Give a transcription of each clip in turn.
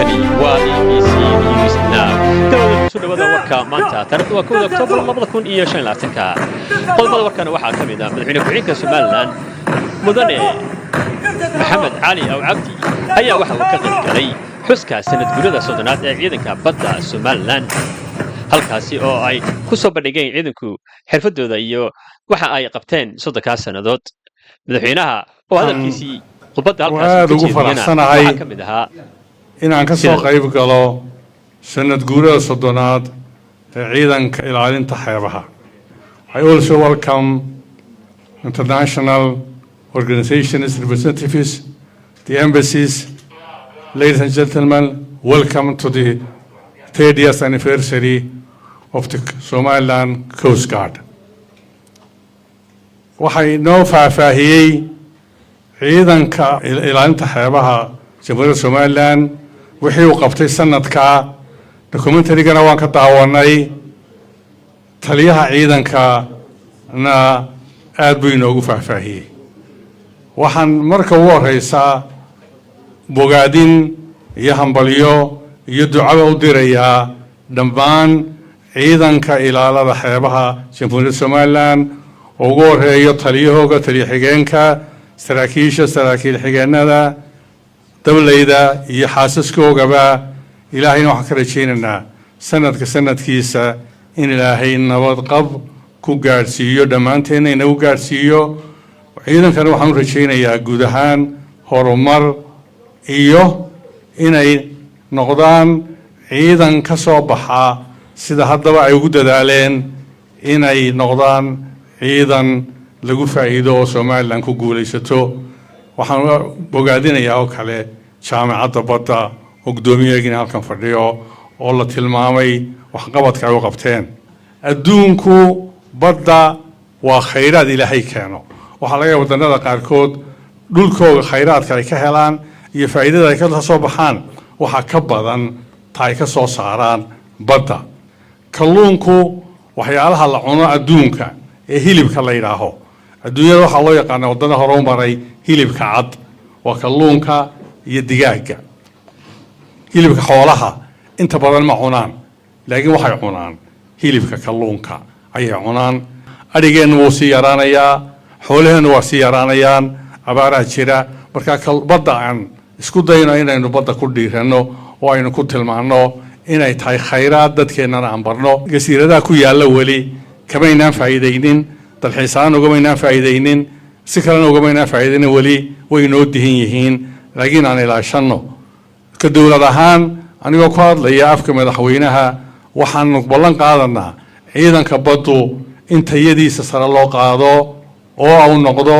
halkani waa ABC News Now. Dawladda soo dhawaada warka maanta taariikhdu waa 1 Oktoobar 2025. Qodobada warkana waxaa ka mid ah madaxweyne ku-xigeenka Somaliland mudane Maxamed Cali Aw Cabdi ayaa waxa uu ka qayb galay xuska sanad guurada soddonaad ee ciidanka badda Somaliland. halkaasi oo ay ku soo bandhigeen ciidanku xirfadooda iyo waxa ay qabteen 30 sanadood. madaxweynaha oo hadalkiisii khudbadda halkaas ugu faraxsanahay inaan ka soo qayb galo sanad guurada soddonaad ee ciidanka ilaalinta xeebaha. I also welcome international organizations, representatives, the embassies. Ladies and gentlemen, welcome to the 30th anniversary of the Somaliland Coast Guard. waxay noo faahfaahiyey ciidanka ilaalinta xeebaha jamhuuriyadda Somaliland wixii uu qabtay sanadka documentary-gana waan ka daawanay. taliyaha ciidankana aad buu inoogu faahfaahiyey. waxaan marka ugu horeysaa bogaadin iyo hambalyo iyo ducaba u dirayaa dhammaan ciidanka ilaalada xeebaha jamhuuriyadda Somaliland oo ugu horeeyo taliyahooga, taliya xigeenka, saraakiisha, saraakiil xigeenada, dawladda iyo xaasaskoogaba. ilaahayna waxaan ka rajaynaynaa sanadka sanadkiisa in ilaahay nabad qab ku gaadhsiiyo, dhammaanteena inagu gaadhsiiyo. ciidankana waxaan u rajaynayaa guud ahaan horumar iyo inay noqdaan ciidan ka soo baxa sida haddaba ay ugu dadaaleen inay noqdaan ciidan lagu faa'iido oo Somaliland ku guulaysato. waxaan bogaadinayaa oo kale jaamacadda badda oo guddoomiyaheena halkan fadhiyo oo la tilmaamay waxqabadka ay u qabteen. adduunku badda waa khayraad ilaahay keeno. waxaa laga yaabaa wadannada qaarkood dhulkooda khayraadka ay ka helaan iyo faa'iidada ay ka soo baxaan waxaa ka badan ta ay ka soo saaraan badda. kalluunku waxyaalaha la cuno adduunka ee hilibka la yidhaaho, adduunyada waxaa loo yaqaana waddana hore u maray hilibka cad waa kalluunka iyo digaaga. hilibka xoolaha inta badan ma cunaan, laakiin waxay cunaan hilibka kalluunka ayay cunaan. adhigeenna wuu sii yaraanayaa, xoolaheenna waa sii yaraanayaan, abaaraha jira. marka badda aan isku dayno inaynu badda ku dhiiranno oo aynu ku tilmaanno inay tahay khayraad dadkeennana aan barno. jasiiradaha ku yaalla weli kamaynaan faa'iidaynin, dalxiisaan ugamaynaan faa'iidaynin, si kalena ugamaynaan faa'iidaynin. weli way inoo dihin yihiin, laakiin aan ilaashanno. ka dowlad ahaan anigoo ku hadlaya afka madaxweynaha waxaanu ballan qaadanaa ciidanka baddu in tayadiisa sare loo qaado oo uu noqdo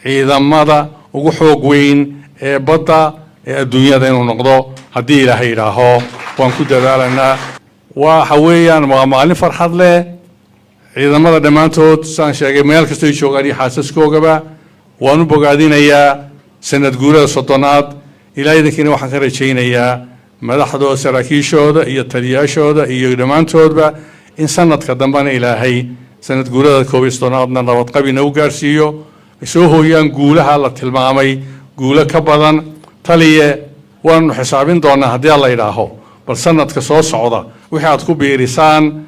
ciidamada ugu xoog weyn ee badda ee adduunyada inuu noqdo haddii ilaahay yidhaaho. waan ku dadaalanaa. waxa weeyaan waa maalin farxad leh. ciidamada dhammaantood saan sheegay meel kastay joogaan iyo xaasaskoogaba waan u bogaadinayaa sanad guurada soddonaad. ilaa idankiina waxaan ka rajaynayaa madaxdooda, saraakiishooda iyo taliyaashooda iyo dhammaantoodba in sanadka dambena ilaahay sanad guurada 11aadna nabadqabina u gaarsiiyo, ay soo hooyaan guulaha la tilmaamay, guulo ka badan. taliye waanu xisaabin doonaa haddii la yidhaaho, bal sanadka soo socda wixii aad ku biirisaan